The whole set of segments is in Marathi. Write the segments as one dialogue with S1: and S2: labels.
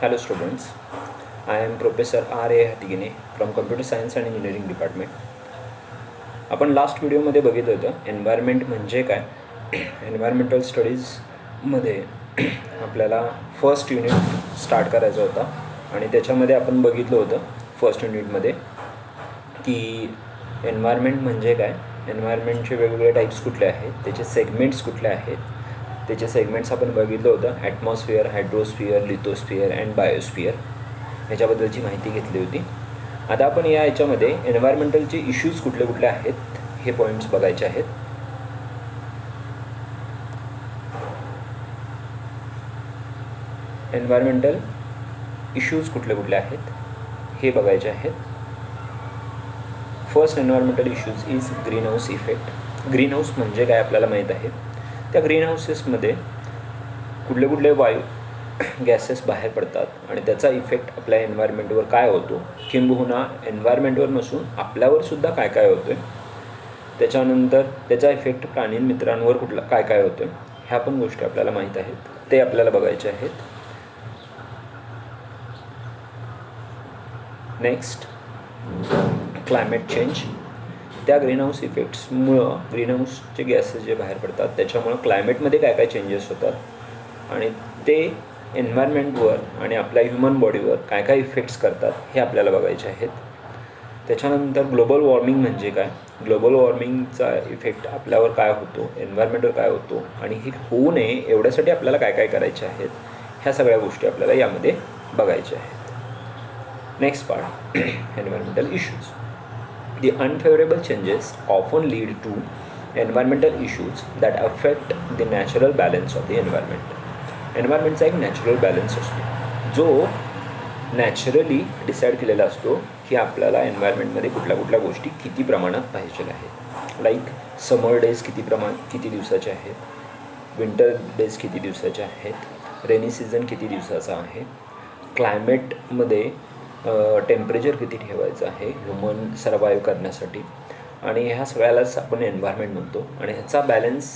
S1: Hello students, I am Professor R.A. Hatigine from Computer Science and Engineering Department. आपण लास्ट व्हिडिओमध्ये बघितलं होतं एन्व्हायरमेंट म्हणजे काय. एन्व्हायरमेंटल स्टडीजमध्ये आपल्याला फर्स्ट युनिट स्टार्ट करायचा होता आणि त्याच्यामध्ये आपण बघितलं होतं फर्स्ट युनिटमध्ये की एन्व्हायरमेंट म्हणजे काय, एन्व्हायरमेंटचे वेगवेगळे टाईप्स कुठले आहेत, त्याचे सेगमेंट्स कुठले आहेत. त्याचे सेगमेंट्स आपण बघितलं होतं, ॲटमॉस्फिअर, हायड्रोस्फिअर, लिथोस्फिअर अँड बायोस्फिअर, ह्याच्याबद्दलची माहिती घेतली होती. आता आपण याच्यामध्ये एन्व्हायरमेंटलचे इश्यूज कुठले कुठले आहेत हे पॉईंट्स बघायचे आहेत. एन्व्हायरमेंटल इश्यूज कुठले कुठले आहेत हे बघायचे आहेत. First environmental issues is green house effect. Green house म्हणजे काय आपल्याला माहीत आहे. त्या ग्रीन हाऊसेसमध्ये कुठले कुठले वायू गॅसेस बाहेर पडतात आणि त्याचा इफेक्ट आपल्या एन्व्हायरमेंटवर काय होतो, किंबहुना एन्व्हायरमेंटवर नसून आपल्यावरसुद्धा काय काय होतो आहे. त्याच्यानंतर त्याचा इफेक्ट प्राणीमित्रांवर कुठला काय काय होतो आहे, ह्या पण गोष्टी आपल्याला माहीत आहेत, ते आपल्याला बघायचे आहेत. Next, climate change. त्या ग्रीनहाऊस इफेक्ट्समुळं ग्रीनहाऊसचे गॅसेस जे बाहेर पडतात त्याच्यामुळं क्लायमेटमध्ये काय काय चेंजेस होतात आणि ते एन्व्हायरमेंटवर आणि आपल्या ह्युमन बॉडीवर काय काय इफेक्ट्स करतात हे आपल्याला बघायचे आहेत. त्याच्यानंतर ग्लोबल वॉर्मिंग म्हणजे काय, ग्लोबल वॉर्मिंगचा इफेक्ट आपल्यावर काय होतो, एन्व्हायरमेंटवर काय होतो आणि हे होऊ नये एवढ्यासाठी आपल्याला काय काय करायचे आहेत, ह्या सगळ्या गोष्टी आपल्याला यामध्ये बघायच्या आहेत. Next part, environmental issues. The unfavorable changes often lead to environmental issues that affect the natural balance of the environment. एन्व्हायरमेंटचा एक नॅचरल बॅलन्स असतो जो नॅचरली डिसाईड केलेला असतो की आपल्याला एन्व्हायरमेंटमध्ये कुठल्या कुठल्या गोष्टी किती प्रमाणात पाहिजे आहेत. लाईक समर डेज किती दिवसाचे आहेत, विंटर डेज किती दिवसाचे आहेत, रेनी सीझन किती दिवसाचा आहे, क्लायमेटमध्ये टेम्परेचर किती ठेवायचं आहे ह्युमन सर्वाईव्ह करण्यासाठी, आणि ह्या सगळ्यालाच आपण एन्व्हायरमेंट म्हणतो. आणि ह्याचा बॅलन्स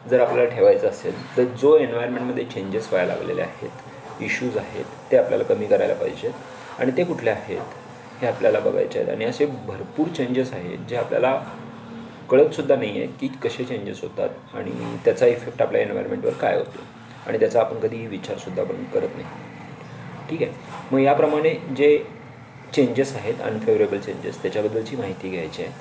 S1: जर आपल्याला ठेवायचा असेल तर जो एन्व्हायरमेंटमध्ये चेंजेस व्हायला लागलेले आहेत, इश्यूज आहेत, ते आपल्याला कमी करायला पाहिजेत आणि ते कुठले आहेत हे आपल्याला बघायचे आहेत. आणि असे भरपूर चेंजेस आहेत जे आपल्याला कळतसुद्धा नाही आहे की कसे चेंजेस होतात आणि त्याचा इफेक्ट आपल्या एन्व्हायरमेंटवर काय होतो आणि त्याचा आपण कधीही विचारसुद्धा पण करत नाही. ठीक आहे, मग याप्रमाणे जे चेंजेस आहेत, अनफेवरेबल चेंजेस, त्याच्याबद्दलची माहिती घ्यायची आहे.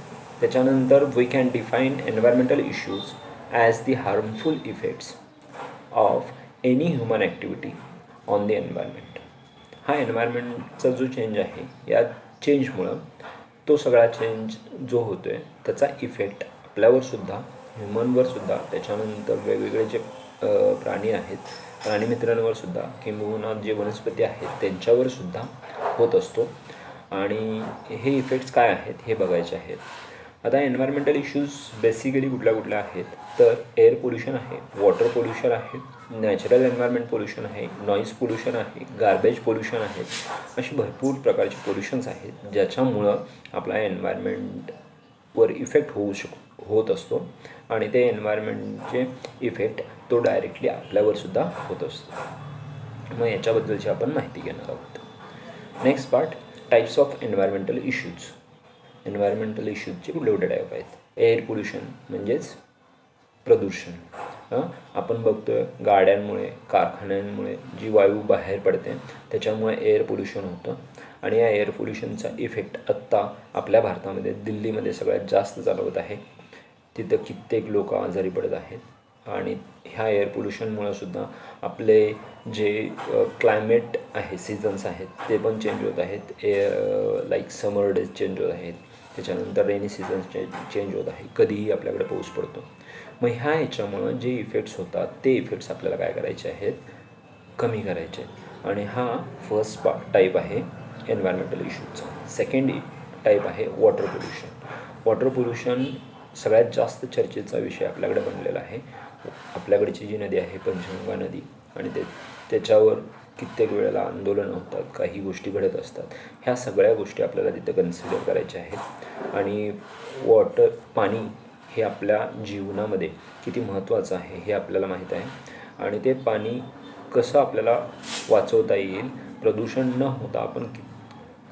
S1: त्याच्यानंतर we can define environmental issues as the harmful effects of any human activity on the environment. हा एन्व्हायरमेंटचा जो चेंज आहे, या चेंजमुळं तो सगळा चेंज जो होतो आहे त्याचा इफेक्ट आपल्यावरसुद्धा, ह्युमनवरसुद्धा, त्याच्यानंतर वेगवेगळे जे प्राणी आहेत, प्राणीमित्रांवरसुद्धा, किंबहुना जे वनस्पती आहेत त्यांच्यावरसुद्धा होत असतो. आणि हे इफेक्ट्स काय आहेत हे बघायचे आहेत. आता एन्व्हायरमेंटल इश्यूज बेसिकली कुठल्या कुठल्या आहेत तर एअर पोल्युशन आहे, वॉटर पोल्युशन आहे, नॅचरल एन्व्हायरमेंट पोल्युशन आहे, नॉईज पोल्युशन आहे, गार्बेज पोल्युशन आहे. अशी भरपूर प्रकारचे पोल्युशन्स आहेत ज्याच्यामुळं आपला एन्व्हायरमेंटवर इफेक्ट होत असतो आणि ते एन्व्हायरमेंटचे इफेक्ट तो डायरेक्टली आपल्यावरसुद्धा होत असतो. मग याच्याबद्दलची आपण माहिती घेणार आहोत. Next part, types of environmental issues. Environmental इश्यूजचे कुठले कुठले टाईप आहेत. एअर पोल्युशन म्हणजेच प्रदूषण. आपण बघतो आहे गाड्यांमुळे, कारखान्यांमुळे जी वायू बाहेर पडते त्याच्यामुळे एअर पोल्युशन होतं आणि या एअर पोल्युशनचा इफेक्ट आत्ता आपल्या भारतामध्ये, दिल्लीमध्ये सगळ्यात जास्त जाणवत आहे. तिथं कित्येक लोक आजारी पडत आहेत आणि ह्या एअर पोल्युशनमुळंसुद्धा आपले जे क्लायमेट आहे, सीझन्स आहेत ते पण चेंज होत आहेत. लाईक समर डेज चेंज होत आहेत, त्याच्यानंतर रेनी सीझन्स चेंज होत आहे, कधीही आपल्याकडे पाऊस पडतो. मग ह्याच्यामुळं जे इफेक्ट्स होतात ते इफेक्ट्स आपल्याला काय करायचे आहेत, कमी करायचे. आणि हा फर्स्ट टाईप आहे एन्व्हायरमेंटल इश्यूजचा. सेकंड टाईप आहे वॉटर पोल्युशन. वॉटर पोल्युशन सगळ्यात जास्त चर्चेचा विषय आपल्याकडे बनलेला आहे. आपल्याकडची जी नदी आहे पंचगंगा नदी, आणि त्याच्यावर कित्येक वेळेला आंदोलनं होतात, काही गोष्टी घडत असतात. ह्या सगळ्या गोष्टी आपल्याला तिथं कन्सिडर करायच्या आहेत. आणि पाणी हे आपल्या जीवनामध्ये किती महत्त्वाचं आहे हे आपल्याला माहीत आहे. आणि ते पाणी कसं आपल्याला वाचवता येईल, प्रदूषण न होता आपण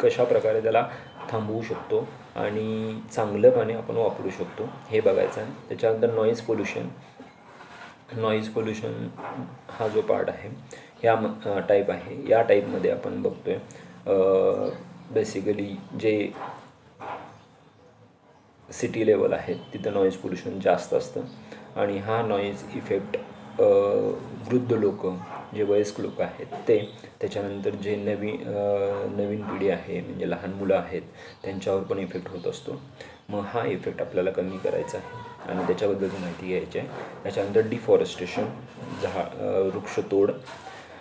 S1: कशा प्रकारे त्याला थांबवू शकतो आणि चांगलं पाणी आपण वापरू शकतो हे बघायचं आहे. त्याच्यानंतर नॉईज पोल्युशन हा जो पार्ट आहे ह्या टाईप आहे. या टाईपमध्ये आपण बघतो आहे बेसिकली जे सिटी लेवल आहेत तिथं नॉईज पोल्युशन जास्त असतं आणि हा नॉईज इफेक्ट वृद्ध लोक, जे वयस्क लोक आहेत ते, त्याच्यानंतर जे नवीन पिढी आहे म्हणजे लहान मुलं आहेत त्यांच्यावर पण इफेक्ट होत असतो. मग हा इफेक्ट आपल्याला कमी करायचा आहे आणि त्याच्याबद्दलची माहिती घ्यायची आहे. त्याच्यानंतर डिफॉरेस्टेशन, वृक्षतोड,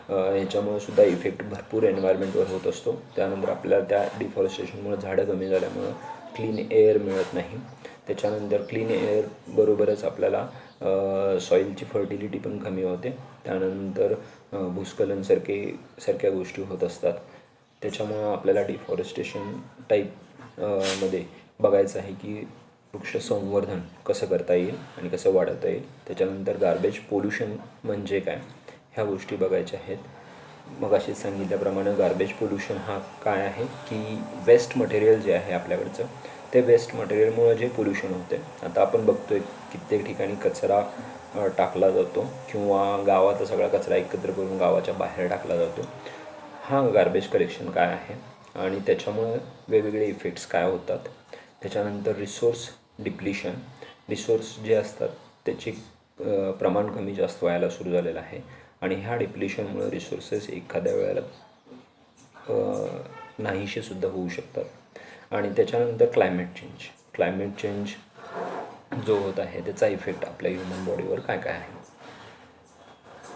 S1: ह्याच्यामुळे सुद्धा इफेक्ट भरपूर एन्व्हायरमेंटवर होत असतो. त्यानंतर आपल्याला त्या डिफॉरेस्टेशनमुळे झाडं कमी झाल्यामुळं क्लीन एअर मिळत नाही. त्याच्यानंतर क्लीन एअर बरोबरच आपल्याला सॉईलची फर्टिलिटी पण कमी होते. त्यानंतर भूस्खलनसारख्या गोष्टी होत असतात. त्याच्यामुळं आपल्याला डिफॉरेस्टेशन टाईप मध्ये बघायचं आहे की वृक्ष संवर्धन कसं करता येईल आणि कसं वाढवता येईल. त्याच्यानंतर गार्बेज पोल्युशन म्हणजे काय ह्या गोष्टी बघायच्या आहेत. मग अशीच सांगितल्याप्रमाणे गार्बेज पोल्युशन हा काय आहे की वेस्ट मटेरियल जे आहे आपल्याकडचं ते वेस्ट मटेरियलमुळं जे पोल्युशन होते. आता आपण बघतो आहे कित्येक ठिकाणी कचरा टाकला जातो किंवा गावाचा सगळा कचरा एकत्र करून गावाच्या बाहेर टाकला जातो. हा गार्बेज कलेक्शन काय आहे आणि त्याच्यामुळं वेगवेगळे इफेक्ट्स काय होतात. त्याच्यानंतर रिसोर्स डिप्लिशन, रिसोर्स जे असतात त्याचे प्रमाण कमी जास्त व्हायला सुरू झालेलं आहे आणि ह्या डिप्लिशनमुळे रिसोर्सेस एखाद्या वेळेला नाहीसे सुद्धा होऊ शकतात. आणि त्याच्यानंतर क्लायमेट चेंज जो होत आहे त्याचा इफेक्ट आपल्या ह्युमन बॉडीवर काय काय आहे.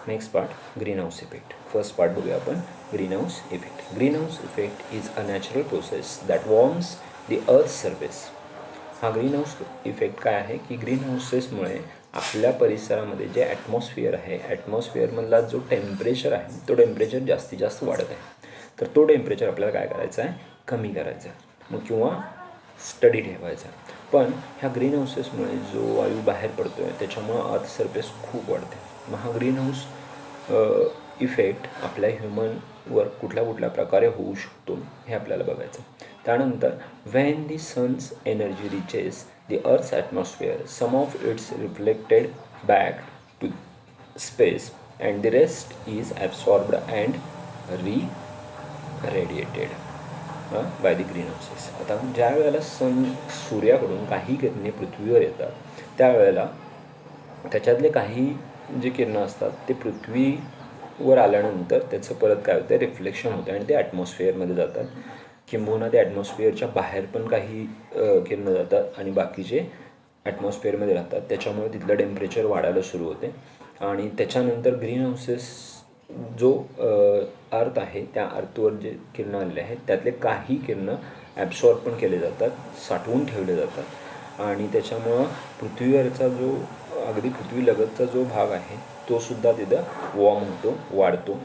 S1: Next part green house effect. First part बघूया आपण green house effect. Green house effect is a natural process that worms the earth surface. हा ग्रीन हाऊस इफेक्ट काय आहे की ग्रीन हाऊसेसमुळे आपल्या परिसरामध्ये जे ॲटमॉस्फिअर आहे, ॲटमॉस्फिअरमधला जो टेम्परेचर आहे तो टेम्परेचर जास्तीत जास्त वाढत आहे. तर तो टेम्परेचर आपल्याला काय करायचा आहे, कमी करायचा आहे मग किंवा स्टडी ठेवायचा. पण ह्या ग्रीन हाऊसेसमुळे जो वायू बाहेर पडतो आहे त्याच्यामुळं अर्थ सरफेस खूप वाढते. मग हा ग्रीन हाऊस इफेक्ट आपल्या ह्युमनवर कुठल्या प्रकारे होऊ शकतो हे आपल्याला बघायचं. त्यानंतर when the sun's energy reaches the earth's atmosphere some of its reflected back to space and the rest is absorbed and radiated by the green houses. आता ज्या वेळेला सूर्याकडून काही किरणे पृथ्वीवर येतात त्यावेळेला त्याच्यातले काही जे किरणं असतात ते पृथ्वीवर आल्यानंतर त्याचं परत काय होतं, रिफ्लेक्शन होतं आणि ते ॲटमॉस्फिअरमध्ये जातात. किंबहुना ते ॲटमॉस्फिअरच्या बाहेर पण काही किरणं जातात आणि बाकीचे ॲटमॉस्फिअरमध्ये राहतात. त्याच्यामुळे तिथलं टेम्परेचर वाढायला सुरू होते आणि त्याच्यानंतर ग्रीन हाऊसेस जो अर्थ आहे त्या अर्थवर जे किरणं आलेले आहेत त्यातले काही किरणं ॲब्सॉर्ब पण केले जातात, साठवून ठेवले जातात आणि त्याच्यामुळं पृथ्वीवरचा जो अगदी पृथ्वीलगतचा जो भाग आहे तो सुद्धा तिथं वॉर्म होतो, वाढतो.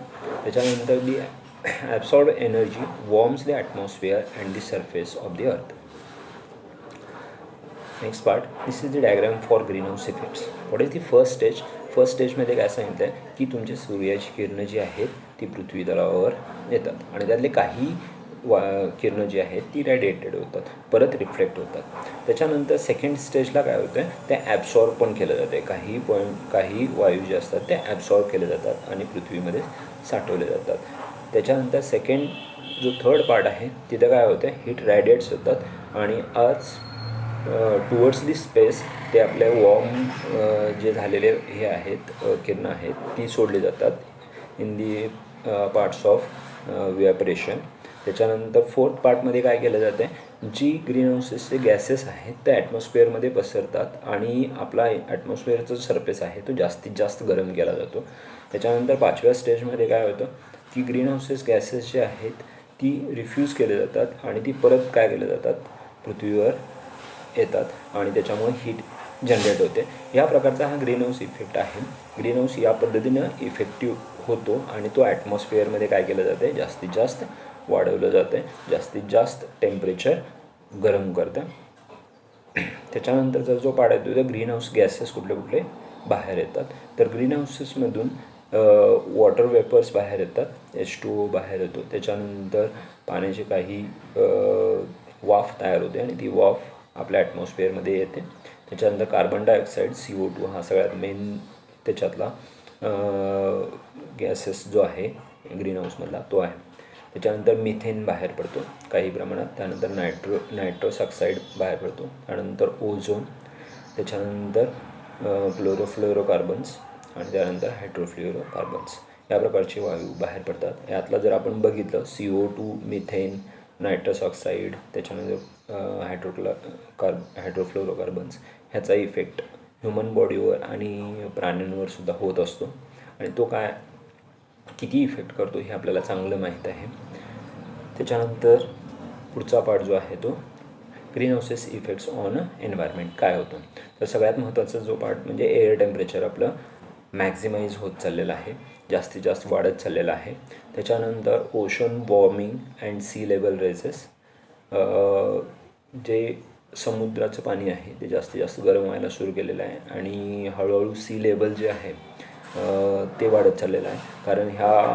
S1: त्याच्यानंतर the absorb energy warms the atmosphere and the surface of the earth. Next part, this is the diagram for greenhouse effects. What is the first stage. First स्टेजमध्ये काय सांगितलं आहे की तुमचे सूर्याची किरणं जी आहेत ती पृथ्वी तलावावर येतात आणि त्यातले काही किरणं जी आहेत ती रेडिएटेड होतात, परत रिफ्लेक्ट होतात. त्याच्यानंतर सेकंड स्टेजला काय होतं आहे, ते ॲब्सॉर्ब पण केलं जाते. काही वायू जे असतात ते ॲब्सॉर्ब केले जातात आणि पृथ्वीमध्ये साठवले जातात. त्याच्यानंतर जो थर्ड पार्ट आहे तिथं काय होतं, हीट रेडिएट्स होतात आणि टुवर्ड्स दी स्पेस ते आपल्या वॉर्म जे झालेले हे आहेत किरणं आहेत ती सोडली जातात इन दी पार्ट्स ऑफ व्हॅपरेशन. त्याच्यानंतर फोर्थ पार्टमध्ये काय केलं जातं आहे, जी ग्रीन हाऊसेसचे गॅसेस आहेत ते ॲटमॉस्फिअरमध्ये पसरतात आणि आपला ॲटमॉस्फिअरचा जो सरफेस आहे तो जास्तीत जास्त गरम केला जातो. त्याच्यानंतर पाचव्या स्टेजमध्ये काय होतं की ग्रीन हाऊसेस गॅसेस जे आहेत ती रिफ्यूज केले जातात आणि ती परत काय केले जातात, पृथ्वीवर येतात आणि त्याच्यामुळे हीट जनरेट होते. या प्रकारचा हा ग्रीन हाऊस इफेक्ट आहे. ग्रीन हाऊस या पद्धतीनं इफेक्टिव्ह होतो आणि तो ॲटमॉस्फिअरमध्ये काय केलं जाते, जास्तीत जास्त वाढवलं जातं, जास्तीत जास्त टेम्परेचर गरम करतं. त्याच्यानंतरचा जो पार्ट येतो तो ग्रीन हाऊस गॅसेस कुठले बाहेर येतात. तर ग्रीन हाऊसेसमधून वॉटर वेपर्स बाहेर येतात, H2O बाहेर येतो. त्याच्यानंतर पाण्याची काही वाफ तयार होते आणि ती वाफ आपल्या ॲटमॉस्फिअरमध्ये येते. त्याच्यानंतर कार्बन डायऑक्साईड CO2 हा सगळ्यात मेन त्याच्यातला गॅसेस जो आहे ग्रीन हाऊसमधला तो आहे. त्याच्यानंतर मिथेन बाहेर पडतो काही प्रमाणात. त्यानंतर नायट्रस ऑक्साईड बाहेर पडतो. त्यानंतर ओझोन. त्याच्यानंतर क्लोरोफ्लोरोकार्बन्स आणि त्यानंतर हायड्रोफ्लोरोकार्बन्स या प्रकारचे वायू बाहेर पडतात. यातलं जर आपण बघितलं CO2, मिथेन, नायट्रस ऑक्साईड, त्याच्यानंतर हायड्रोफ्लोरोकार्बन्स ह्याचा इफेक्ट ह्युमन बॉडीवर आणि प्राण्यांवर सुद्धा होत असतो. आणि तो काय किती इफेक्ट करतो हे आपल्याला चांगलं माहीत आहे. त्याच्यानंतर पुढचा पार्ट जो आहे तो green houses effects on environment काय होतं. तर सगळ्यात महत्त्वाचा जो पार्ट म्हणजे एअर टेम्परेचर आपलं मॅक्झिमाइज होत चाललेलं आहे, जास्तीत जास्त वाढत चाललेलं आहे. त्याच्यानंतर ocean warming and sea level rises, जे समुद्राचं पाणी आहे ते जास्तीत जास्त गरम व्हायला सुरू केलेलं आहे आणि हळूहळू सी लेवल जे आहे ते वाढत चाललेलं आहे. कारण ह्या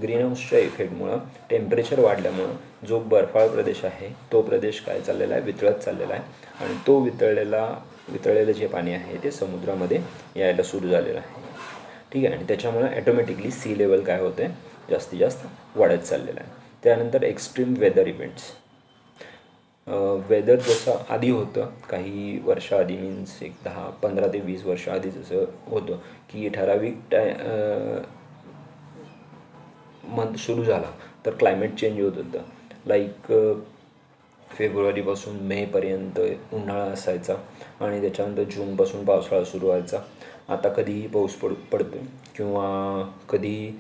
S1: ग्रीन हाऊसच्या इफेक्टमुळं टेम्परेचर वाढल्यामुळं जो बर्फाळ प्रदेश आहे तो प्रदेश काय चाललेला आहे, वितळत चाललेला आहे आणि तो वितळलेलं जे पाणी आहे ते समुद्रामध्ये यायला सुरू झालेलं आहे. ठीक आहे. आणि त्याच्यामुळं ॲटोमॅटिकली सी लेवल काय होतं आहे, जास्तीत जास्त वाढत चाललेलं आहे. त्यानंतर एक्स्ट्रीम वेदर इव्हेंट्स. वेदर जसं आधी होतं काही वर्षाआधी, मीन्स एक 10-15 ते 20 वर्ष आधी जसं होतं की ठराविक मंथ सुरू झाला तर क्लायमेट चेंज होत होतं. लाईक फेब्रुवारीपासून मेपर्यंत उन्हाळा असायचा आणि त्याच्यानंतर जूनपासून पावसाळा सुरू व्हायचा. आता कधीही पाऊस पडतो किंवा कधी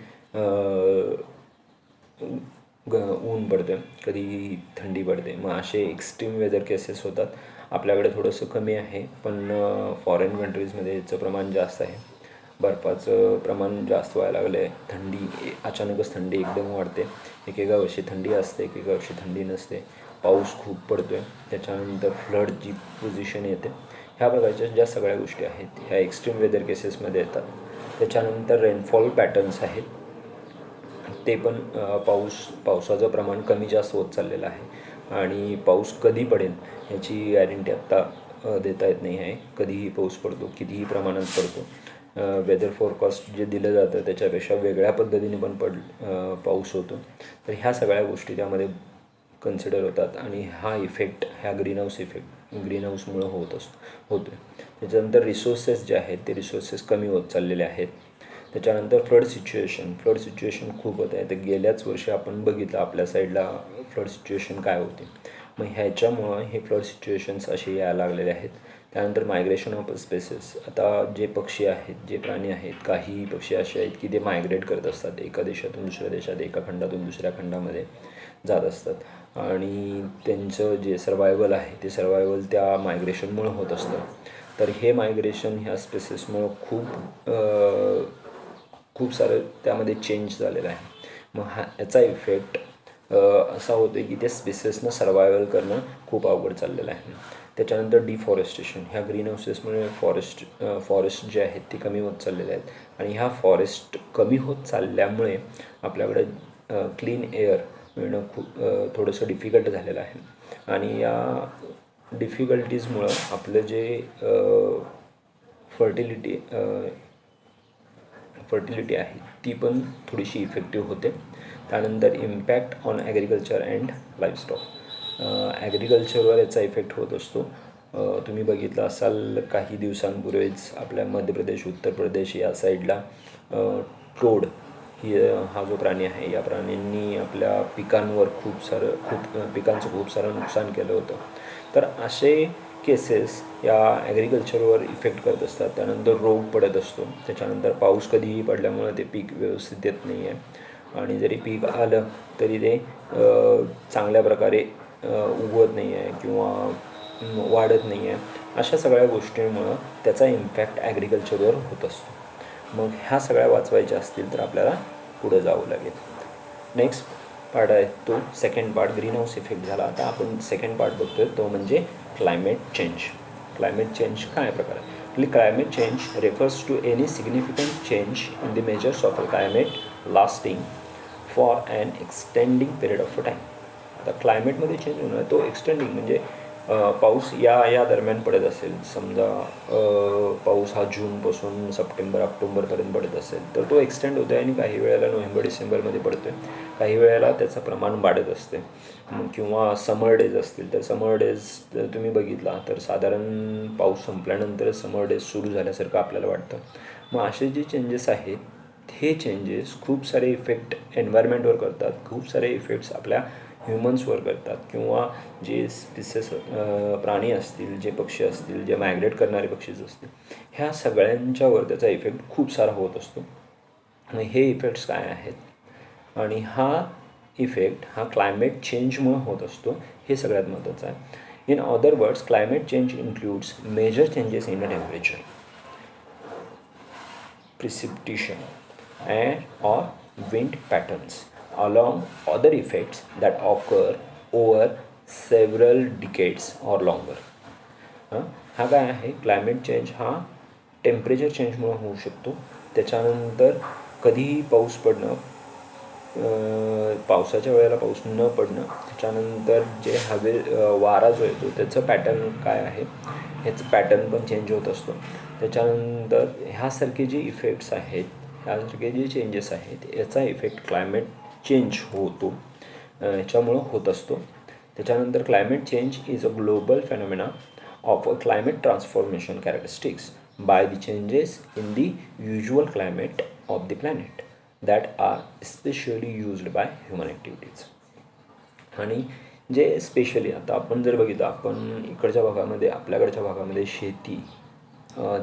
S1: ऊन पडतं, कधी थंडी पडते. मग असे एक्स्ट्रीम वेदर केसेस होतात. आपल्याकडे थोडंसं कमी आहे पण फॉरेन कंट्रीजमध्ये याचं प्रमाण जास्त आहे. बर्फाचं प्रमाण जास्त व्हायला लागलं आहे. थंडी अचानकच थंडी एकदम वाढते. एकेका वर्षी थंडी असते, एकेका वर्षी थंडी नसते. पाऊस खूप पडतो आहे. त्याच्यानंतर फ्लडची पोझिशन येते. ह्या प्रकारच्या ज्या सगळ्या गोष्टी आहेत ह्या एक्स्ट्रीम वेदर केसेसमध्ये येतात. त्याच्यानंतर रेनफॉल पॅटर्न्स आहेत ते पण पावसाचं प्रमाण कमी जास्त होत चाललेलं आहे आणि पाऊस कधी पडेल ह्याची गॅरंटी आत्ता देता येत नाही आहे. कधीही पाऊस पडतो, कितीही प्रमाणात पडतो. वेदर फोरकास्ट जे दिलं जातं त्याच्यापेक्षा वेगळ्या पद्धतीने पण पाऊस होतो. तर ह्या सगळ्या गोष्टी त्यामध्ये कन्सिडर होतात आणि हा इफेक्ट ह्या ग्रीन हाऊसमुळं होतो. त्याच्यानंतर रिसोर्सेस जे आहेत ते रिसोर्सेस कमी होत चाललेले आहेत. त्याच्यानंतर फ्लड सिच्युएशन खूप होत आहे. तर गेल्याच वर्षी आपण बघितलं आपल्या साईडला फ्लड सिच्युएशन काय होते. मग ह्याच्यामुळं हे फ्लड सिच्युएशन्स असे यायला लागलेले आहेत. त्यानंतर मायग्रेशन ऑफ स्पेसेस. आता जे पक्षी आहेत, जे प्राणी आहेत, काही पक्षी असे आहेत की ते मायग्रेट करत असतात. एका देशातून दुसऱ्या देशात, एका खंडातून दुसऱ्या खंडामध्ये जात असतात आणि त्यांचं जे सर्वायवल आहे ते सर्वायवल त्या मायग्रेशनमुळं होत असतं. तर हे मायग्रेशन ह्या स्पेसेसमुळं खूप सारं त्यामध्ये चेंज झालेलं आहे. मग याचा इफेक्ट असा होतो की त्या स्पेसेसनं सर्वायवल करणं खूप अवघड चाललेलं आहे. त्याच्यानंतर डिफॉरेस्टेशन. ह्या ग्रीन हाऊसेसमुळे फॉरेस्ट जे आहेत ते कमी होत चाललेले आहेत आणि ह्या फॉरेस्ट कमी होत चालल्यामुळे आपल्याकडे क्लीन एअर मिळणं खूप थोडंसं डिफिकल्ट झालेलं आहे आणि या डिफिकल्टीजमुळं आपलं जे फर्टिलिटी आहे ती पण थोडीशी इफेक्टिव्ह होते. त्यानंतर impact on agriculture and livestock. ॲग्रिकल्चरवर याचा इफेक्ट होत असतो. तुम्ही बघितलं असाल काही दिवसांपूर्वीच आपल्या मध्य प्रदेश, उत्तर प्रदेश या साईडला टोड हा जो प्राणी आहे या प्राण्यांनी आपल्या पिकांवर पिकांचं खूप सारं नुकसान केलं होतं. तर असे केसेस या ॲग्रिकल्चरवर इफेक्ट करत असतात. त्यानंतर रोग पडत असतो. त्याच्यानंतर पाऊस कधीही पडल्यामुळं ते पीक व्यवस्थित येत नाही आहे आणि जरी पीक आलं तरी ते चांगल्या प्रकारे उगवत नाही आहे किंवा वाढत नाही आहे. अशा सगळ्या गोष्टींमुळं त्याचा इम्पॅक्ट ॲग्रिकल्चरवर होत असतो. मग ह्या सगळ्या वाचवायच्या असतील तर आपल्याला पुढं जावं लागेल. नेक्स्ट पार्ट आहे तो second part, green house effect झाला. आता आपण सेकंड पार्ट बघतोय तो म्हणजे क्लायमेट चेंज काय प्रकार आहे. Climate change refers to any significant change in the measures of a climate lasting for an extending period of time. आता क्लायमेटमध्ये चेंज होणं तो एक्सटेंडिंग म्हणजे पाऊस या दरम्यान पडत असेल, समजा पाऊस हा जूनपासून सप्टेंबर ऑक्टोबरपर्यंत पडत असेल तर तो एक्सटेंड होतो आहे आणि काही वेळेला नोव्हेंबर डिसेंबरमध्ये पडतो आहे, काही वेळेला त्याचं प्रमाण वाढत असते. किंवा समर डेज असतील तर समर डेज जर तुम्ही बघितला तर साधारण पाऊस संपल्यानंतर समर डेज सुरू झाल्यासारखं आपल्याला वाटतं. मग असे जे चेंजेस आहेत हे चेंजेस खूप सारे इफेक्ट एन्व्हायरमेंटवर करतात, खूप सारे इफेक्ट्स आपल्या ह्युमन्सवर करतात किंवा जे स्पिसेस प्राणी असतील, जे पक्षी असतील, जे मायग्रेट करणारे पक्षीज असतील, ह्या सगळ्यांच्यावर त्याचा इफेक्ट खूप सारा होत असतो. आणि हे इफेक्ट्स काय आहेत आणि हा इफेक्ट हा क्लायमेट चेंजमुळे होत असतो, हे सगळ्यात महत्त्वाचं आहे. In other words, climate change includes major changes in the temperature, precipitation and or wind patterns along other effects that occur over several decades or longer. हा काय आहे, क्लायमेट चेंज हा टेम्परेचर चेंजमुळे होऊ शकतो. त्याच्यानंतर कधीही पाऊस पडणं, पावसाच्या वेळेला पाऊस न पडणं, त्याच्यानंतर जे वारा जो येतो त्याचं पॅटर्न काय आहे ह्याचं पॅटर्न पण चेंज होत असतो. त्याच्यानंतर ह्यासारखे जे इफेक्ट्स आहेत, ह्यासारखे जे चेंजेस आहेत याचा इफेक्ट क्लायमेट चेंज होतो, याच्यामुळं होत असतो. त्याच्यानंतर climate change is a global phenomena of a climate transformation characteristics by the changes in the usual climate of the planet that are specially used by human activities. आणि जे स्पेशली आता आपण जर बघितलं, आपण इकडच्या भागामध्ये आपल्याकडच्या भागामध्ये शेती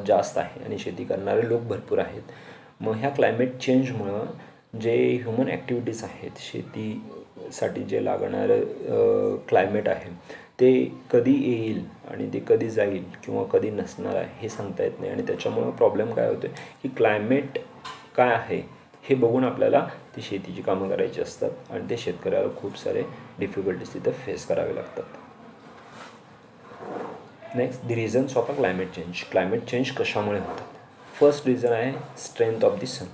S1: जास्त आहे आणि शेती करणारे लोक भरपूर आहेत. मग ह्या क्लायमेट चेंजमुळं जे ह्युमन ॲक्टिव्हिटीज आहेत, शेतीसाठी जे लागणारं क्लायमेट आहे ते कधी येईल आणि ते कधी जाईल किंवा कधी नसणार आहे हे सांगता येत नाही. आणि त्याच्यामुळं प्रॉब्लेम काय होतो की क्लायमेट काय आहे हे बघून आपल्याला ती शेतीची कामं करायची असतात आणि ते शेतकऱ्याला खूप सारे डिफिकल्टीज तिथं फेस करावे लागतात. Next, the reasons of a climate change. Climate change कशामुळे होतात? फर्स्ट रिझन आहे स्ट्रेंथ ऑफ द सन.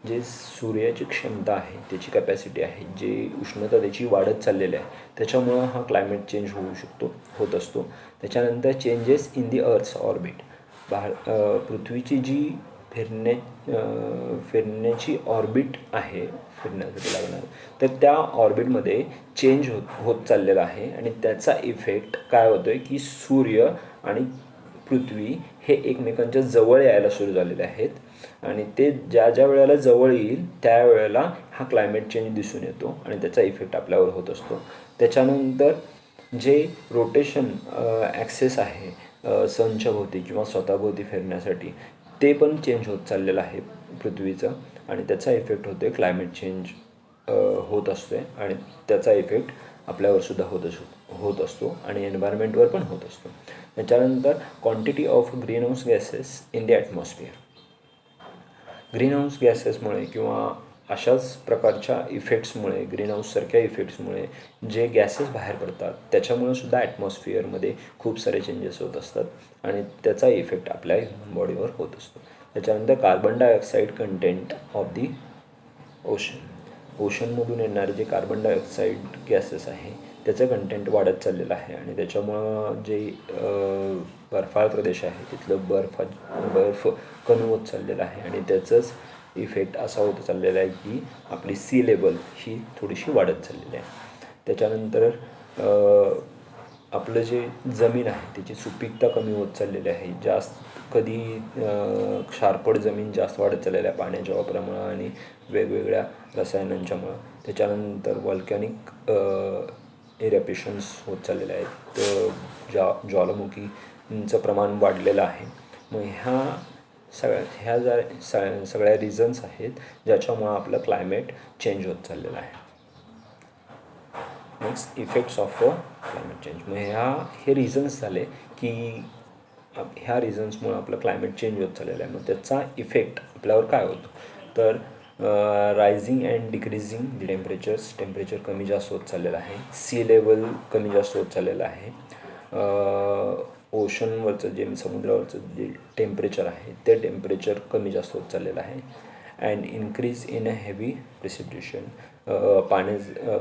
S1: जे सूर्याची क्षमता आहे, त्याची कॅपॅसिटी आहे, जे उष्णता त्याची वाढत चाललेली आहे त्याच्यामुळं हा क्लायमेट चेंज होत असतो. त्याच्यानंतर changes in the earth's orbit. पृथ्वीची जी फिरण्याची ऑर्बिट आहे, फिरण्यासाठी लागणार, तर त्या ऑर्बिटमध्ये चेंज होत चाललेला आहे आणि त्याचा इफेक्ट काय होतो आहे की सूर्य आणि पृथ्वी हे एकमेकांच्या जवळ यायला सुरू झालेले आहेत आणि ते ज्या वेळेला जवळ येईल त्यावेळेला हा क्लायमेट चेंज दिसून येतो आणि त्याचा इफेक्ट आपल्यावर होत असतो. त्याच्यानंतर जे रोटेशन ॲक्सेस आहे सनच्या भोवती किंवा स्वतःभोवती फिरण्यासाठी ते पण चेंज होत चाललेलं आहे पृथ्वीचं आणि त्याचा इफेक्ट होतो आहे, क्लायमेट चेंज होत असतो आहे आणि त्याचा इफेक्ट आपल्यावरसुद्धा होत असतो आणि एन्व्हायरमेंटवर पण होत असतो. त्याच्यानंतर quantity of greenhouse gases in the atmosphere. Greenhouse गॅसेसमुळे किंवा अशाच प्रकारच्या इफेक्ट्समुळे, ग्रीनहाऊससारख्या इफेक्ट्समुळे जे गॅसेस बाहेर पडतात त्याच्यामुळेसुद्धा ॲटमॉस्फिअरमध्ये खूप सारे चेंजेस होत असतात आणि त्याचा इफेक्ट आपल्या ह्युमन बॉडीवर होत असतो. त्याच्यानंतर carbon dioxide content of the ocean. ओशनमधून येणारे जे कार्बन डायऑक्साईड गॅसेस आहे त्याचं कंटेंट वाढत चाललेलं आहे आणि त्याच्यामुळं जे बर्फाळ प्रदेश आहे तिथलं बर्फ कमी होत चाललेलं आहे आणि त्याचंच इफेक्ट असा होत चाललेला आहे की आपली सी लेवल ही थोडीशी वाढत चाललेली आहे. त्याच्यानंतर आपलं जे जमीन आहे त्याची सुपीकता कमी होत चाललेली आहे. कधी क्षारपड जमीन जास्त वाढत चाललेल्या आहे पाण्याच्या वापरामुळं आणि वेगवेगळ्या रसायनांच्यामुळं. त्याच्यानंतर वॉल्कॅनिक इरॅपेशन्स होत चाललेले आहेत, ज्वालामुखींचं प्रमाण वाढलेलं आहे. मग सगळ्या रिझन्स आहेत ज्याच्यामुळं आपलं क्लायमेट चेंज होत चाललेलं आहे. Next, effects of climate change. मग हे रिझन्स झाले की ह्या रिझन्समुळं आपलं क्लायमेट चेंज होत चाललेलं आहे. मग त्याचा इफेक्ट आपल्यावर काय होतो तर rising and decreasing the temperature कमी जास्त होत चाललेलं आहे. सी लेवल कमी जास्त होत चाललेलं आहे. ओशनवरचं जे समुद्रावरचं जे टेम्परेचर आहे ते टेम्परेचर कमी जास्त होत चाललेलं आहे. And increase in a heavy precipitation,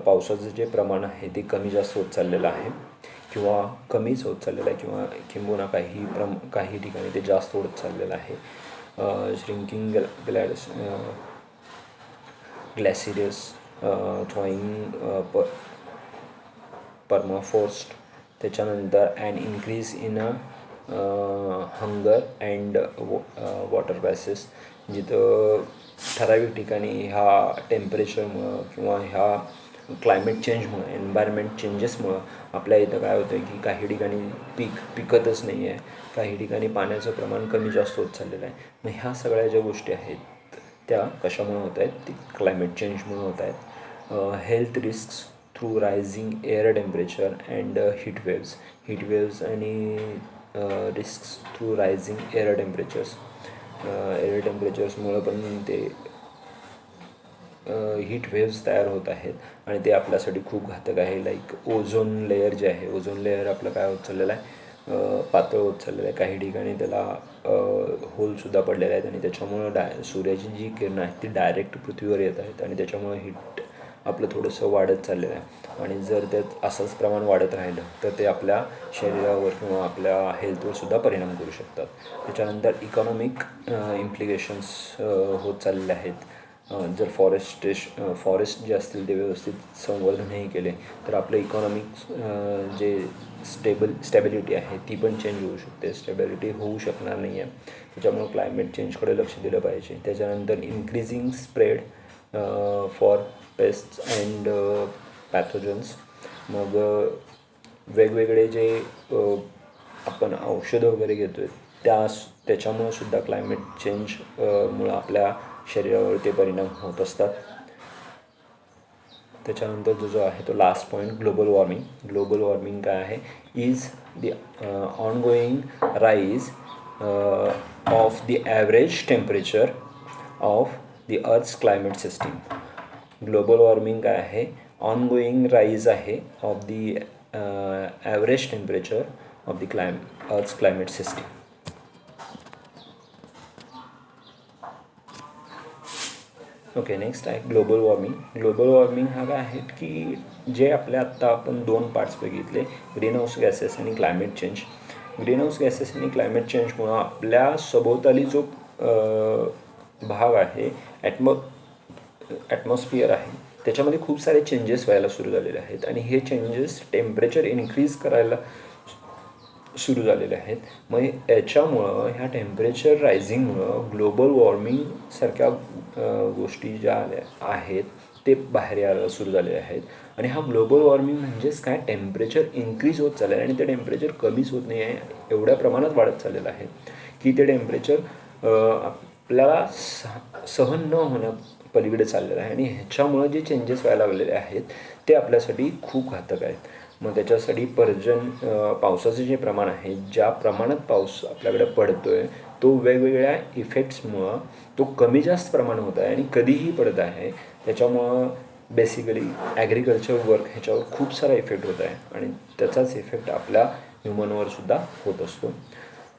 S1: पावसाचं जे प्रमाण आहे ते कमी जास्त होत चाललेलं आहे किंवा कमीच होत चाललेलं आहे किंवा किंबहुना काही ठिकाणी ते जास्त होत चाललेलं आहे. श्रिंकिंग ग्लॅसियर्स, थॉईंग परमाफॉर्स्ट, त्याच्यानंतर and increase in a hunger and water crisis, जिथं ठराविक ठिकाणी ह्या टेम्परेचरमुळं किंवा ह्या क्लायमेट चेंजमुळं, एन्व्हायरमेंट चेंजेसमुळं आपल्या इथं काय होतं आहे की काही ठिकाणी पिकतच नाही आहे, काही ठिकाणी पाण्याचं प्रमाण कमी जास्त होत चाललेलं आहे. मग ह्या सगळ्या ज्या गोष्टी आहेत त्या कशामुळे होत आहेत, ती क्लायमेट चेंजमुळे होत आहेत. Health risks through rising air temperature and heat waves आणि रिस्क्स थ्रू रायझिंग एअर टेम्परेचर्समुळं पण ते हीट वेव्स तयार होत आहेत आणि ते आपल्यासाठी खूप घातक आहे. लाईक ओझोन लेयर जे आहे, ओझोन लेयर आपलं काय होत चाललेलं आहे, पातळ होत चाललेलं आहे. काही ठिकाणी त्याला होलसुद्धा पडलेले आहेत आणि त्याच्यामुळं सूर्याची जी किरणं आहेत ती डायरेक्ट पृथ्वीवर येत आहेत आणि त्याच्यामुळं हीट आपलं थोडंसं वाढत चाललेलं आहे. आणि जर त्यात असंच प्रमाण वाढत राहिलं तर ते आपल्या शरीरावर किंवा आपल्या हेल्थवरसुद्धा परिणाम करू शकतात. त्याच्यानंतर इकॉनॉमिक इम्प्लिकेशन्स होत चाललेले आहेत. जर फॉरेस्ट जे असतील ते व्यवस्थित संवर्धन नाही केले तर आपलं इकॉनॉमिक जे स्टॅबिलिटी आहे ती पण चेंज होऊ शकते, स्टॅबिलिटी होऊ शकणार नाही आहे. त्याच्यामुळं क्लायमेट चेंजकडे लक्ष दिलं पाहिजे. त्याच्यानंतर increasing spread for pests and pathogens, मग वेगवेगळे जे आपण औषधं वगैरे घेतो आहे त्याच्यामुळं सुद्धा क्लायमेट चेंज मुळं आपल्या शरीरावर ते परिणाम होत असतात. त्याच्यानंतर जो आहे तो लास्ट पॉईंट, ग्लोबल वॉर्मिंग काय आहे, is the ongoing rise of the average temperature of the earth's climate system. Global warming काय आहे, ऑनगोईंग राईज आहे of the average temperature of the earth's climate system. Okay, next आहे ग्लोबल वॉर्मिंग हा काय आहे की जे आपल्या आत्ता आपण 2 पार्ट्स बघितले, ग्रीन हाऊस गॅसेस आणि climate change. Green house gases आणि क्लायमेट चेंजमुळं आपल्या सभोवताली जो भाग आहे, ॲटमॉस्फिअर आहे, त्याच्यामध्ये खूप सारे चेंजेस व्हायला सुरू झालेले आहेत आणि हे चेंजेस टेम्परेचर इन्क्रीज करायला सुरू झालेले आहेत. मग याच्यामुळं ह्या टेम्परेचर रायझिंगमुळं ग्लोबल वॉर्मिंगसारख्या गोष्टी ज्या आल्या आहेत ते बाहेर यायला सुरू झालेले आहेत. आणि हा ग्लोबल वॉर्मिंग म्हणजेच काय, टेम्परेचर इन्क्रीज होत चाललं आहे आणि ते टेम्परेचर कमीच होत नाही आहे, एवढ्या प्रमाणात वाढत चाललेलं आहे की ते टेम्परेचर आपल्याला सहन न होण्या पलीकडे चाललेलं आहे. आणि ह्याच्यामुळं जे चेंजेस व्हायला लागलेले आहेत ते आपल्यासाठी खूप घातक आहेत. मग त्याच्यासाठी पावसाचं जे प्रमाण आहे, ज्या प्रमाणात पाऊस आपल्याकडे पडतो आहे तो वेगवेगळ्या इफेक्ट्समुळं तो कमी जास्त प्रमाण होत आहे आणि कधीही पडत आहे. त्याच्यामुळं बेसिकली ॲग्रिकल्चर वर्क ह्याच्यावर खूप सारा इफेक्ट होत आहे आणि त्याचाच इफेक्ट आपल्या ह्युमनवरसुद्धा होत असतो.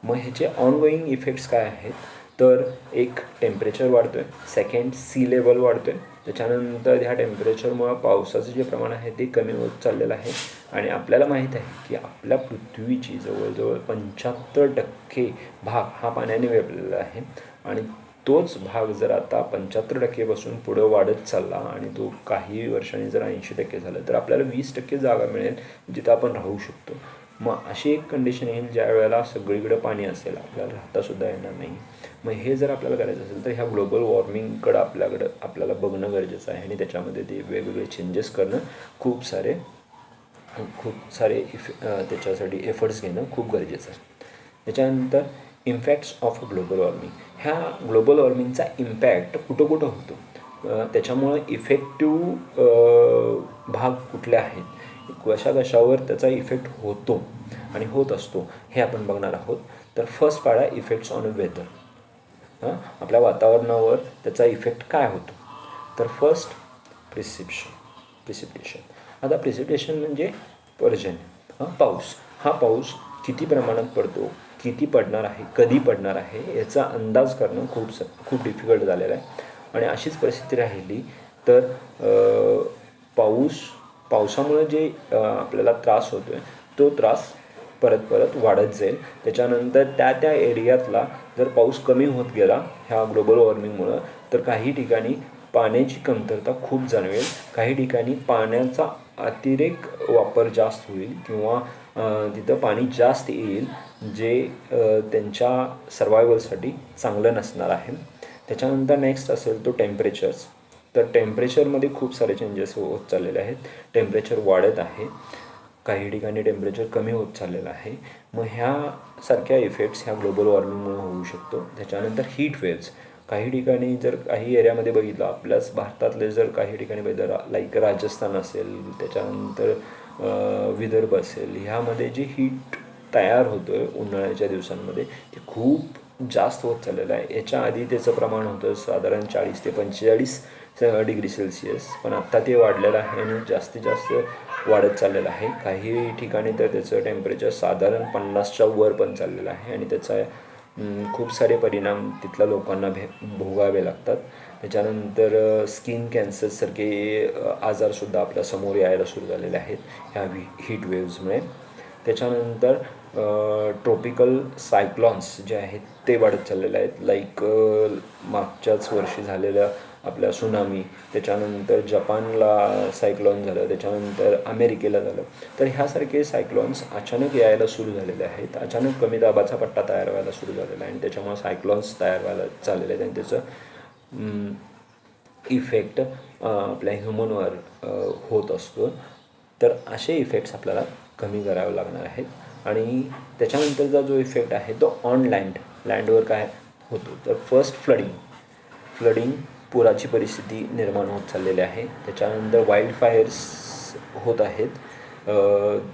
S1: मग ह्याचे ऑनगोईंग इफेक्ट्स काय आहेत, तर एक टेम्परेचर वाढतो आहे, सेकंड सी लेवल वाढतो आहे, त्याच्यानंतर ह्या टेम्परेचरमुळं पावसाचं जे प्रमाण आहे ते कमी होत चाललेलं आहे. आणि आपल्याला माहीत आहे की आपल्या पृथ्वीची जवळजवळ 75% भाग हा पाण्याने व्यापलेला आहे आणि तोच भाग जर आता 75% पुढं वाढत चालला आणि तो काही वर्षांनी जर 80% झालं तर आपल्याला 20% जागा मिळेल जिथं आपण राहू शकतो. मग अशी एक कंडिशन येईल ज्या वेळेला सगळीकडे पाणी असेल, आपल्याला राहतासुद्धा येणार नाही. मग हे जर आपल्याला करायचं असेल तर ह्या ग्लोबल वॉर्मिंगकडं आपल्याला बघणं गरजेचं आहे आणि त्याच्यामध्ये ते वेगवेगळे चेंजेस करणं खूप सारे त्याच्यासाठी एफर्ट्स घेणं खूप गरजेचं आहे. त्याच्यानंतर इम्पॅक्ट्स ऑफ ग्लोबल वॉर्मिंग. ह्या ग्लोबल वॉर्मिंगचा इम्पॅक्ट कुठं होतो, त्याच्यामुळं इफेक्टिव्ह भाग कुठले आहेत, कशावर त्याचा इफेक्ट होतो आणि होत असतो हे आपण बघणार आहोत. तर फर्स्ट पार्ट आहे इफेक्ट्स ऑन वेदर. आपल्या वातावरणावर त्याचा इफेक्ट काय होतो, तर फर्स्ट प्रिसिपिटेशन. आता प्रिसिपिटेशन म्हणजे पर्जन्य, पाऊस किती प्रमाणात पडतो, किती पडणार आहे, कधी पडणार आहे याचा अंदाज करणं खूप डिफिकल्ट झालेलं आहे. आणि अशीच परिस्थिती राहिली तर पावसामुळे जे आपल्याला त्रास होतो आहे तो त्रास परत वाढत जाईल. त्याच्यानंतर त्या एरियातला जर पाऊस कमी होत गेला ह्या ग्लोबल वॉर्मिंगमुळं तर काही ठिकाणी पाण्याची कमतरता खूप जाणवेल, काही ठिकाणी पाण्याचा अतिरेक वापर जास्त होईल किंवा तिथं पाणी जास्त येईल जे त्यांच्या सर्वायवलसाठी चांगलं नसणार आहे. त्याच्यानंतर नेक्स्ट असेल तो टेम्परेचर्स. तर टेम्परेचरमध्ये खूप सारे चेंजेस होत चाललेले आहेत. टेम्परेचर वाढत आहे, काही ठिकाणी टेम्परेचर कमी होत चाललेलं आहे. मग ह्यासारख्या इफेक्ट्स ह्या ग्लोबल वॉर्मिंगमुळे होऊ शकतो. त्याच्यानंतर हीट वेव्स. काही ठिकाणी जर काही एरियामध्ये बघितलं आपल्याच भारतातले जर काही ठिकाणी बघितलं लाईक राजस्थान असेल, त्याच्यानंतर विदर्भ असेल, ह्यामध्ये जे हीट तयार होतं आहे उन्हाळ्याच्या दिवसांमध्ये ते खूप जास्त होत चाललेलं आहे. याच्या आधी त्याचं प्रमाण होतं साधारण 40 ते 45 डिग्री सेल्सिअस, पण आत्ता ते वाढलेलं आहे आणि जास्तीत जास्त वाढत चाललेलं आहे. काही ठिकाणी तर त्याचं टेम्परेचर साधारण 50च्या वर पण चाललेलं आहे आणि त्याचा खूप सारे परिणाम तिथल्या लोकांना भोगावे लागतात. त्याच्यानंतर स्किन कॅन्सरसारखे आजारसुद्धा आपल्यासमोर यायला सुरू झालेले आहेत ह्या हीट वेव्समुळे. त्याच्यानंतर ट्रॉपिकल सायक्लॉन्स जे आहेत ते वाढत चाललेले आहेत. लाईक मागच्याच वर्षी झालेल्या आपल्या सुनामी, त्याच्यानंतर जपानला सायक्लॉन झालं, त्याच्यानंतर अमेरिकेला झालं. तर ह्यासारखे सायक्लॉन्स अचानक यायला सुरू झालेले आहेत. अचानक कमी दाबाचा पट्टा तयार व्हायला सुरू झालेला आहे आणि त्याच्यामुळे सायक्लॉन्स तयार व्हायला चाललेले आहेत आणि त्याचं इफेक्ट आपल्या ह्युमनवर होत असतो. तर असे इफेक्ट्स आपल्याला कमी करावे लागणार आहेत. आणि त्याच्यानंतरचा जो इफेक्ट आहे तो ऑन लँडवर काय होतो तर फर्स्ट फ्लडिंग पुराची परिस्थिती निर्माण होत चाललेली आहे. त्याच्यानंतर वाईल्ड फायर्स होत आहेत,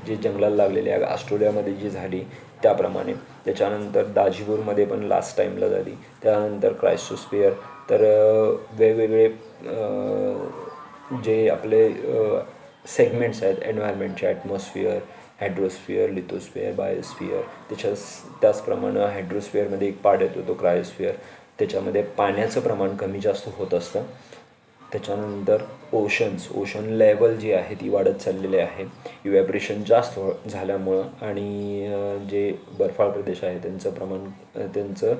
S1: जे जंगलाला लागलेले आहे. ऑस्ट्रेलियामध्ये जी झाली त्याप्रमाणे. त्याच्यानंतर दाजीपूरमध्ये पण लास्ट टाईमला झाली. त्यानंतर क्रायसोस्फियर. तर वेगवेगळे जे आपले सेगमेंट्स आहेत एन्व्हायरमेंटचे, ॲटमॉस्फिअर, हायड्रोस्फिअर, लिथोस्फिअर, बायोस्फिअर. त्याचप्रमाणे हायड्रोस्फिअरमध्ये एक पार्ट येतो तो क्रायोस्फिअर. त्याच्यामध्ये पाण्याचं प्रमाण कमी जास्त होत असतं. त्याच्यानंतर ओशन लेवल जी आहे ती वाढत चाललेली आहे इव्हॅपोरेशन जास्त झाल्यामुळं आणि जे बर्फाळ प्रदेश आहे त्यांचं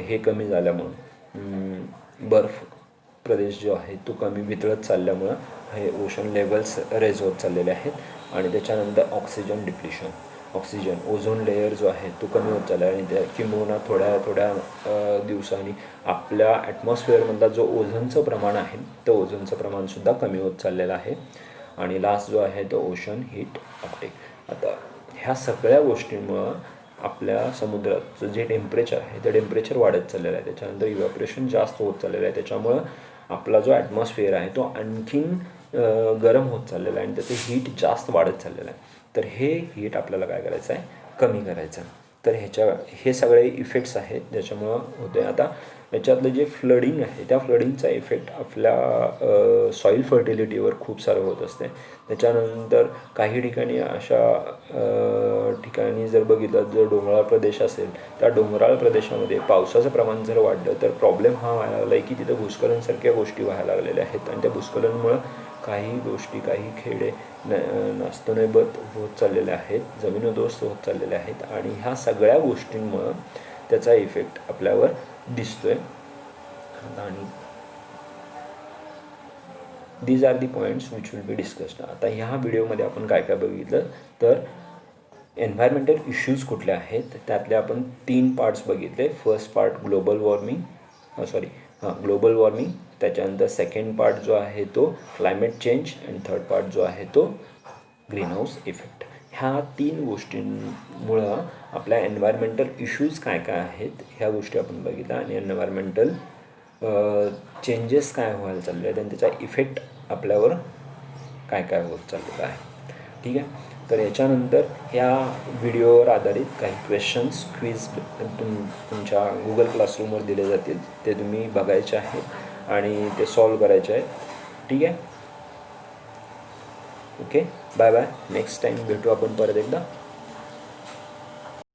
S1: हे कमी झाल्यामुळं बर्फ प्रदेश जो आहे तो कमी वितळत चालल्यामुळं हे ओशन लेवल्स रेज होत चाललेले आहेत. आणि त्याच्यानंतर ऑक्सिजन ओझोन लेयर जो आहे तो कमी होत चालला आहे आणि त्या किंबहुना थोड्या दिवसांनी आपल्या ॲटमॉस्फिअरमधला जो ओझोनचं प्रमाण आहे तर ओझोनचं प्रमाणसुद्धा कमी होत चाललेलं आहे. आणि लास्ट जो आहे तो ओशन हीट अपटेक. आता ह्या सगळ्या गोष्टींमुळं आपल्या समुद्राचं जे टेम्परेचर आहे ते टेम्परेचर वाढत चाललेलं आहे. त्याच्यानंतर इव्हॅपोरेशन जास्त होत चाललेलं आहे. त्याच्यामुळं आपला जो ॲटमॉस्फिअर आहे तो आणखीन गरम होत चाललेला आहे आणि त्याचं हीट जास्त वाढत चाललेलं आहे. तर हे हीट आपल्याला काय करायचं आहे, कमी करायचं. तर हे सगळे इफेक्ट्स आहेत ज्याच्यामुळं होते. आता याच्यातलं जे फ्लडिंग आहे त्या फ्लडिंगचा इफेक्ट आपल्या सॉईल फर्टिलिटीवर खूप सारं होत असते. त्याच्यानंतर काही ठिकाणी अशा ठिकाणी जर बघितलं जर डोंगराळ प्रदेश असेल त्या डोंगराळ प्रदेशामध्ये पावसाचं प्रमाण जर वाढलं तर प्रॉब्लेम हा व्हायला लागला आहे की तिथं भूस्खलनसारख्या गोष्टी व्हायला लागलेल्या आहेत आणि त्या भूस्खलनमुळं काही खेडे नास्तनैबत होत चाललेले आहेत, जमीनदोस्त होत चाललेले आहेत आणि ह्या सगळ्या गोष्टींमुळं त्याचा इफेक्ट आपल्यावर दिसतोय. आणि these are the points which will be discussed. आता ह्या व्हिडिओमध्ये आपण काय बघितलं तर एन्व्हायरमेंटल इश्यूज कुठले आहेत त्यातले आपण 3 पार्ट्स बघितले. फर्स्ट पार्ट ग्लोबल वॉर्मिंग, त्याच्यानंतर सेकंड पार्ट जो आहे तो क्लायमेट चेंज आणि थर्ड पार्ट जो आहे तो ग्रीनहाऊस इफेक्ट. ह्या 3 गोष्टींमुळं आपल्या एन्व्हायरमेंटल इश्यूज काय आहेत ह्या गोष्टी आपण बघितल्या आणि एन्व्हायरमेंटल चेंजेस काय व्हायला चालले आहेत आणि त्याचा इफेक्ट आपल्यावर काय होत चाललेला आहे. ठीक आहे. तर याच्यानंतर ह्या व्हिडिओवर आधारित काही क्वेश्चन्स क्विज तुमच्या गुगल क्लासरूमवर दिले जातील, ते तुम्ही बघायचे आहेत आणि ते सॉल्व करायचे आहेत. ठीक आहे. Okay, bye. नेक्स्ट टाईम भेटू आपण परत एकदा.